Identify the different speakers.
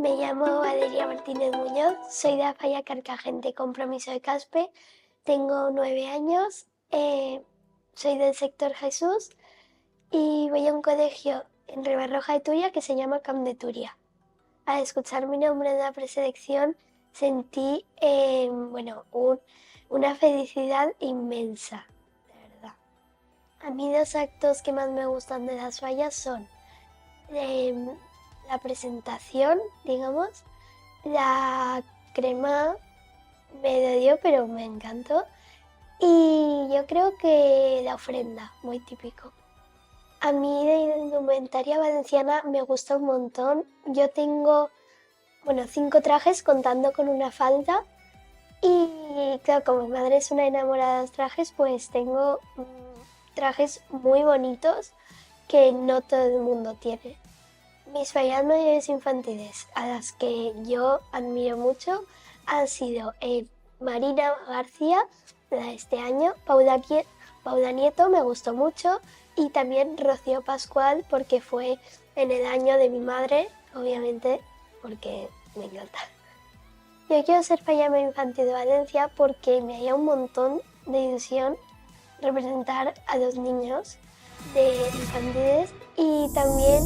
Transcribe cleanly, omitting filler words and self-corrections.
Speaker 1: Me llamo Valeria Martínez Muñoz, soy de Falla Carcagente, Compromiso de Caspe, tengo 9 años, soy del sector Jesús y voy a un colegio en Ribarroja de Turia que se llama Camp de Turia. Al escuchar mi nombre en la preselección sentí una felicidad inmensa, de verdad. A mí los actos que más me gustan de las fallas son em, la presentación, digamos. La crema me dolió, pero me encantó. Y yo creo que la ofrenda, muy típico. A mí de indumentaria valenciana me gusta un montón. Yo tengo, 5 trajes contando con una falda. Y claro, como mi madre es una enamorada de los trajes, pues tengo trajes muy bonitos que no todo el mundo tiene. Mis fallas mayores infantiles a las que yo admiro mucho han sido Marina García, la de este año, Paula Nieto me gustó mucho y también Rocío Pascual porque fue en el año de mi madre, obviamente, porque me encanta. Yo quiero ser fallama infantil de Valencia porque me haría un montón de ilusión representar a los niños de infantiles y también